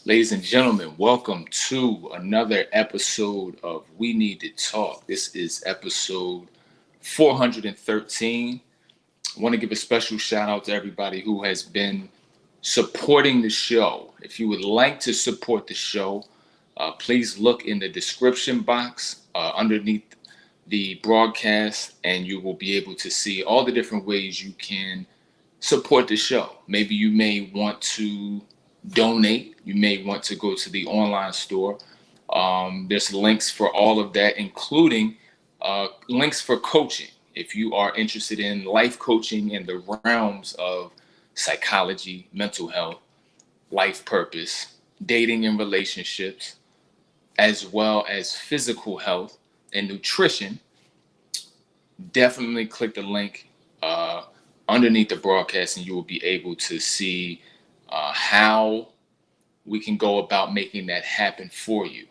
Ladies and gentlemen, welcome to another episode of We Need to Talk. This is episode 413. I want to give a special shout out to everybody who has been supporting the show. If you would like to support the show, please look in the description box underneath the broadcast, and you will be able to see all the different ways you can support the show. Maybe you may want to donate. You may want to go to the online store. There's links for all of that, including links for coaching. If you are interested in life coaching in the realms of psychology, mental health, life purpose, dating and relationships, as well as physical health and nutrition, definitely click the link underneath the broadcast and you will be able to see how we can go about making that happen for you.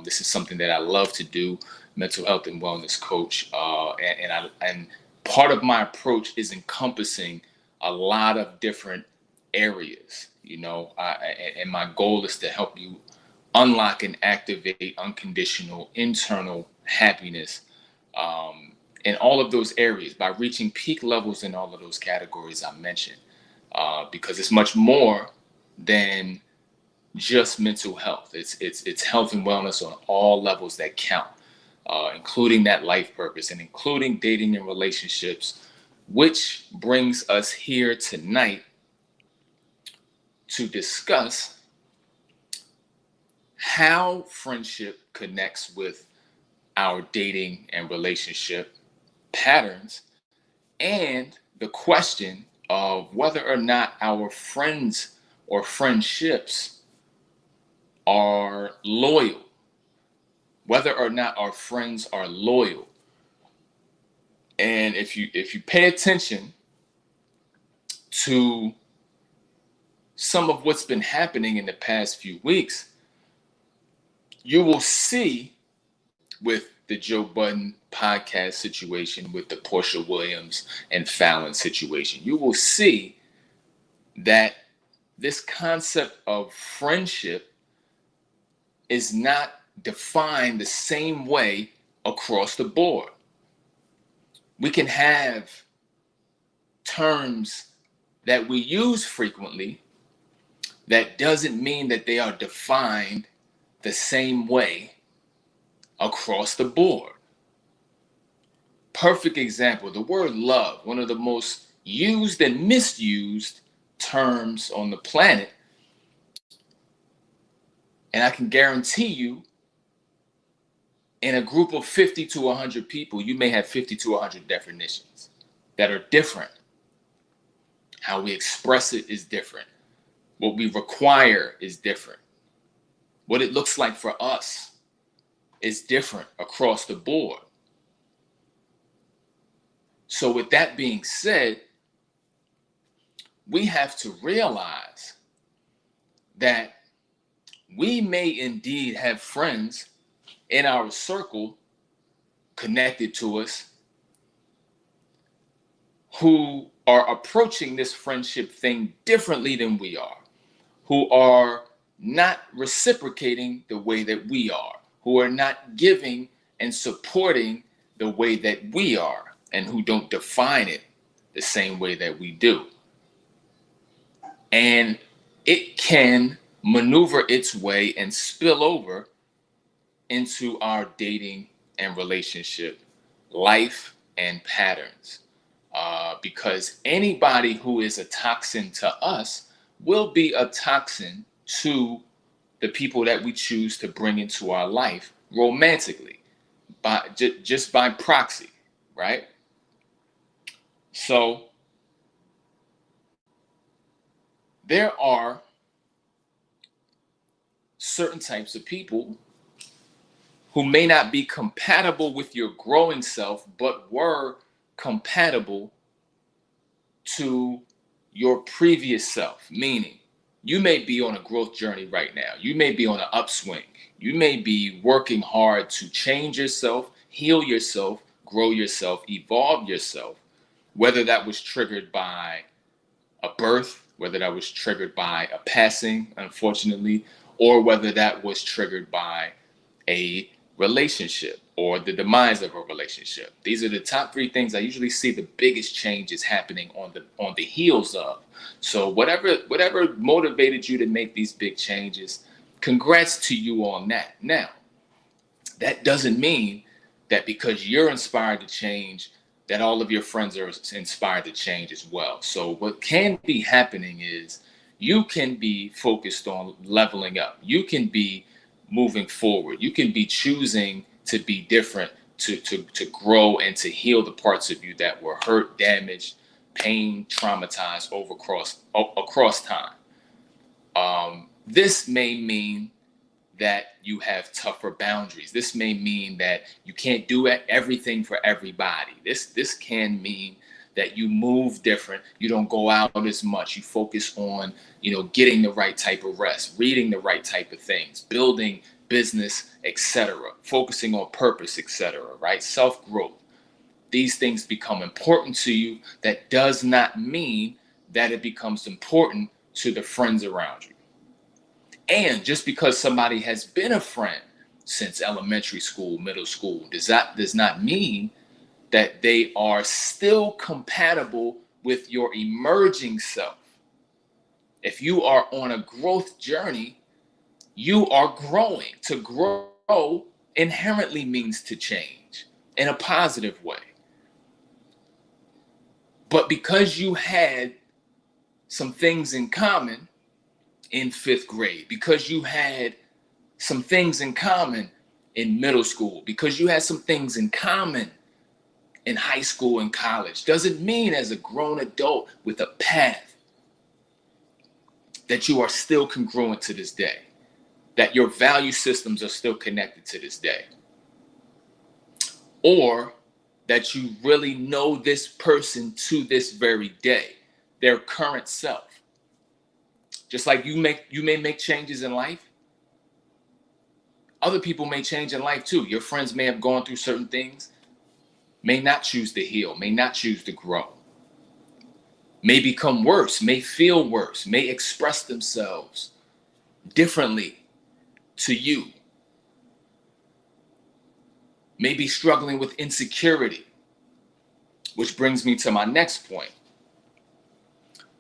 This is something that I love to do, mental health and wellness coach, and part of my approach is encompassing a lot of different areas. And my goal is to help you unlock and activate unconditional internal happiness in all of those areas by reaching peak levels in all of those categories I mentioned. Because it's much more than just mental health. It's health and wellness on all levels that count, including that life purpose and including dating and relationships, which brings us here tonight to discuss how friendship connects with our dating and relationship patterns, and the question of whether or not our friends or friendships are loyal, whether or not our friends are loyal. And if you pay attention to some of what's been happening in the past few weeks, you will see with the Joe Budden podcast situation, with the Portia Williams and Fallon situation, you will see that this concept of friendship is not defined the same way across the board. We can have terms that we use frequently. That doesn't mean that they are defined the same way across the board. Perfect example, the word love, one of the most used and misused terms on the planet. And I can guarantee you, in a group of 50 to 100 people, you may have 50 to 100 definitions that are different. How we express it is different. What we require is different. What it looks like for us is different across the board. So with that being said, we have to realize that we may indeed have friends in our circle connected to us who are approaching this friendship thing differently than we are, who are not reciprocating the way that we are, who are not giving and supporting the way that we are, and who don't define it the same way that we do. And it can maneuver its way and spill over into our dating and relationship life and patterns. Because anybody who is a toxin to us will be a toxin to the people that we choose to bring into our life romantically, just by proxy, right? So there are certain types of people who may not be compatible with your growing self, but were compatible to your previous self. Meaning, you may be on a growth journey right now. You may be on an upswing. You may be working hard to change yourself, heal yourself, grow yourself, evolve yourself, whether that was triggered by a birth, whether that was triggered by a passing, unfortunately, or whether that was triggered by a relationship or the demise of a relationship. These are the top three things I usually see the biggest changes happening on the heels of. So whatever motivated you to make these big changes, congrats to you on that. Now, that doesn't mean that because you're inspired to change, that all of your friends are inspired to change as well. So what can be happening is you can be focused on leveling up. You can be moving forward. You can be choosing to be different, to grow and to heal the parts of you that were hurt, damaged, pain, traumatized across time. This may mean that you have tougher boundaries. This may mean that you can't do everything for everybody. This can mean that you move different. You don't go out as much. You focus on, getting the right type of rest, reading the right type of things, building business, etc., focusing on purpose, etc., right? Self-growth. These things become important to you. That does not mean that it becomes important to the friends around you. And just because somebody has been a friend since elementary school, middle school, does not mean that they are still compatible with your emerging self. If you are on a growth journey, you are growing. To grow inherently means to change in a positive way. But because you had some things in common in fifth grade, because you had some things in common in middle school, because you had some things in common in high school and college, doesn't mean as a grown adult with a path that you are still congruent to this day, that your value systems are still connected to this day, or that you really know this person to this very day, their current self. Just like you may make changes in life, other people may change in life too. Your friends may have gone through certain things, may not choose to heal, may not choose to grow, may become worse, may feel worse, may express themselves differently to you, may be struggling with insecurity, which brings me to my next point.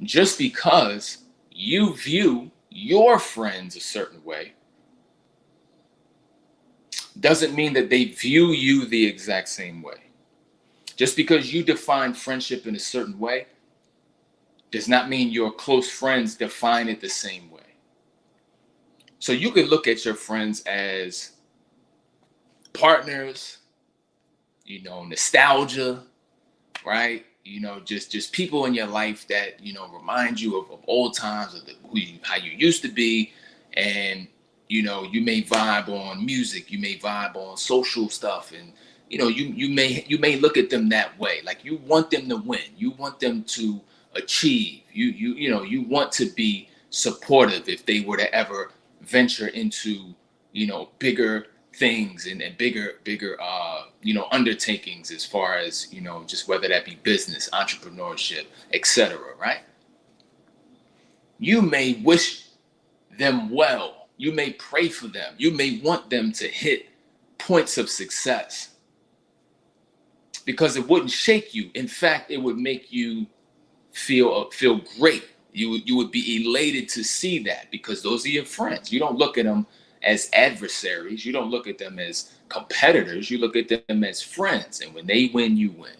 Just because you view your friends a certain way doesn't mean that they view you the exact same way. Just because you define friendship in a certain way does not mean your close friends define it the same way. So you could look at your friends as partners, nostalgia, right? Just people in your life that, remind you of old times, of how you used to be. And, you may vibe on music, you may vibe on social stuff. And, you may look at them that way. Like you want them to win. You want them to achieve. You want to be supportive if they were to ever venture into, bigger things and bigger undertakings, as far as just whether that be business, entrepreneurship, etc., right? You may wish them well, you may pray for them, you may want them to hit points of success, because it wouldn't shake you. In fact, it would make you feel great. You would be elated to see that, because those are your friends. You don't look at them as adversaries. You don't look at them as competitors. You look at them as friends. And when they win, you win.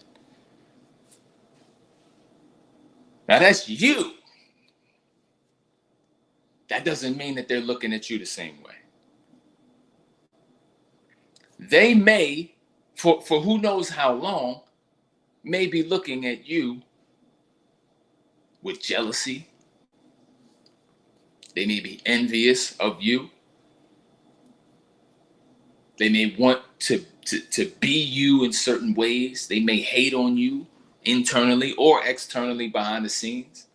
Now that's you. That doesn't mean that they're looking at you the same way. They may, for who knows how long, may be looking at you with jealousy. They may be envious of you. They may want to be you in certain ways. They may hate on you internally or externally behind the scenes.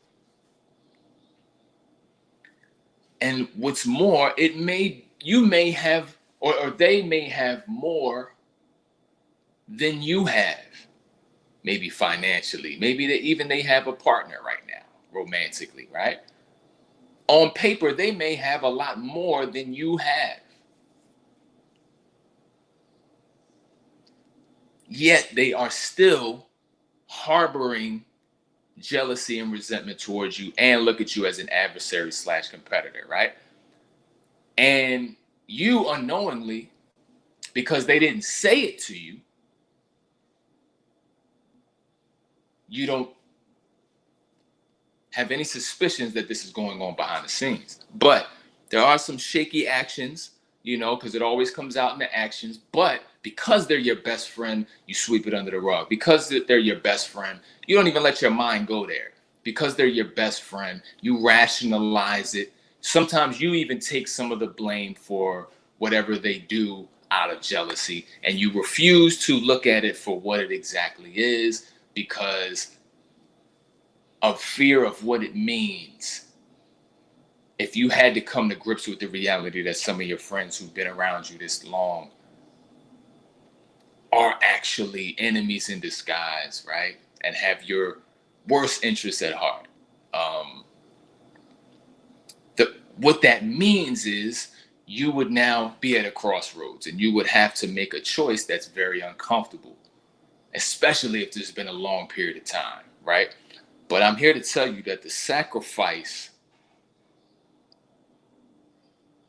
And what's more, you may have, or they may have more than you have. Maybe financially, maybe they have a partner right now, romantically, right? On paper, they may have a lot more than you have. Yet they are still harboring jealousy and resentment towards you and look at you as an adversary slash competitor, right? And you unknowingly, because they didn't say it to you, you don't have any suspicions that this is going on behind the scenes. But there are some shaky actions, because it always comes out in the actions. But because they're your best friend, you sweep it under the rug. Because they're your best friend, you don't even let your mind go there. Because they're your best friend, you rationalize it. Sometimes you even take some of the blame for whatever they do out of jealousy, and you refuse to look at it for what it exactly is because of fear of what it means. If you had to come to grips with the reality that some of your friends who've been around you this long are actually enemies in disguise, right? And have your worst interests at heart. What that means is you would now be at a crossroads and you would have to make a choice that's very uncomfortable, especially if there's been a long period of time, right? But I'm here to tell you that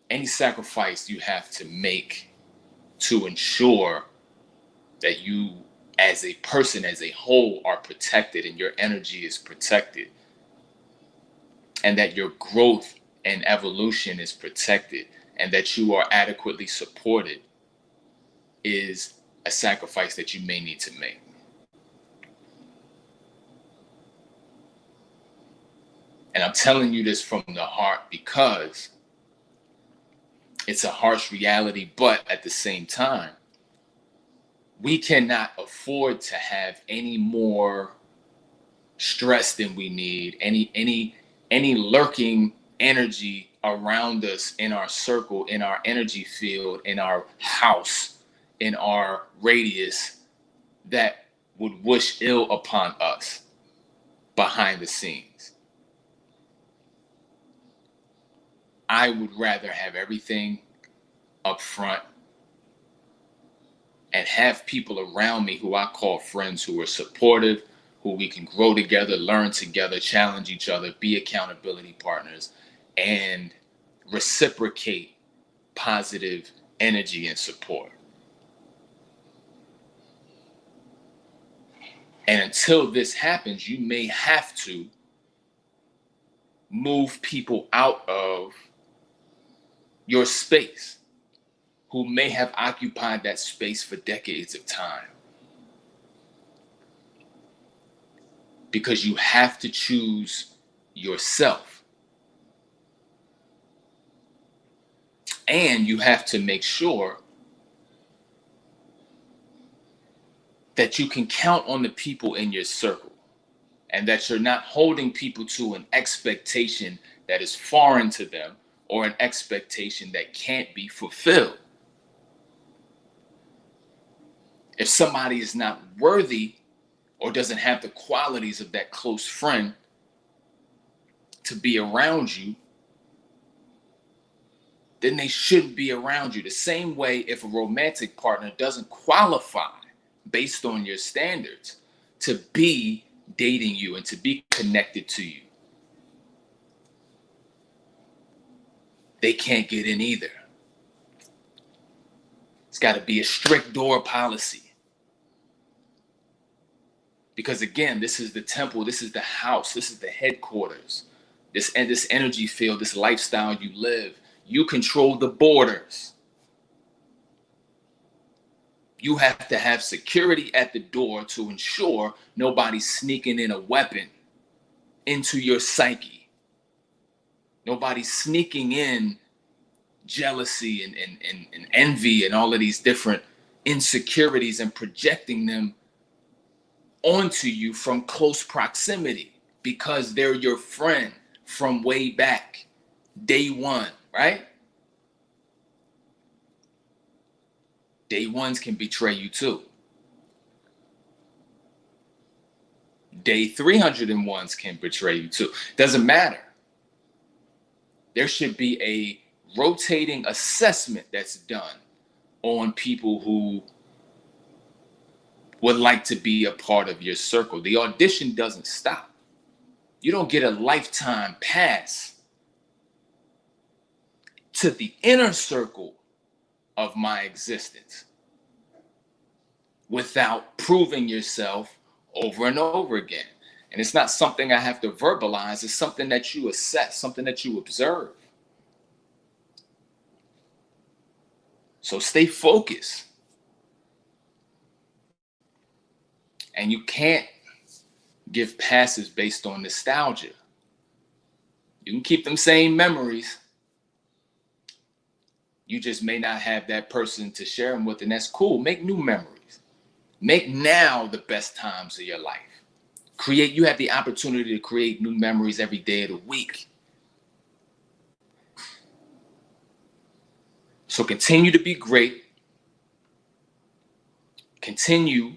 any sacrifice you have to make to ensure that you as a person, as a whole, are protected and your energy is protected and that your growth and evolution is protected and that you are adequately supported is a sacrifice that you may need to make. And I'm telling you this from the heart because it's a harsh reality, but at the same time, we cannot afford to have any more stress than we need, any lurking energy around us in our circle, in our energy field, in our house, in our radius that would wish ill upon us behind the scenes. I would rather have everything up front and have people around me who I call friends, who are supportive, who we can grow together, learn together, challenge each other, be accountability partners, and reciprocate positive energy and support. And until this happens, you may have to move people out of your space who may have occupied that space for decades of time. Because you have to choose yourself. And you have to make sure that you can count on the people in your circle and that you're not holding people to an expectation that is foreign to them or an expectation that can't be fulfilled. If somebody is not worthy or doesn't have the qualities of that close friend to be around you, then they shouldn't be around you. The same way if a romantic partner doesn't qualify based on your standards to be dating you and to be connected to you, they can't get in either. It's got to be a strict door policy. Because again, this is the temple, this is the house, this is the headquarters. This energy field, this lifestyle you live, you control the borders. You have to have security at the door to ensure nobody's sneaking in a weapon into your psyche. Nobody's sneaking in jealousy and envy and all of these different insecurities and projecting them onto you from close proximity because they're your friend from way back, day one, right? Day ones can betray you too. Day 301s can betray you too. Doesn't matter. There should be a rotating assessment that's done on people who would like to be a part of your circle. The audition doesn't stop. You don't get a lifetime pass to the inner circle of my existence without proving yourself over and over again. And it's not something I have to verbalize, it's something that you assess, something that you observe. So stay focused. And you can't give passes based on nostalgia. You can keep them same memories. You just may not have that person to share them with, and that's cool. Make new memories. Make now the best times of your life. You have the opportunity to create new memories every day of the week. So continue to be great. Continue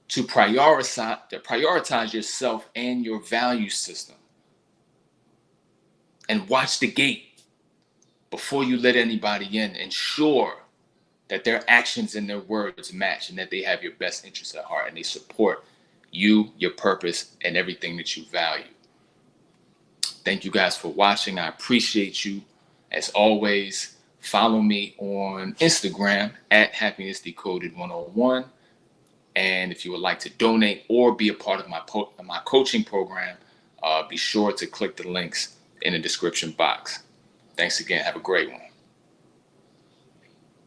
to prioritize yourself and your value system. And watch the gate before you let anybody in. Ensure that their actions and their words match, and that they have your best interests at heart, and they support you, your purpose, and everything that you value. Thank you guys for watching. I appreciate you. As always, follow me on Instagram at Happiness Decoded 101. And if you would like to donate or be a part of my coaching program, be sure to click the links in the description box. Thanks again. Have a great one.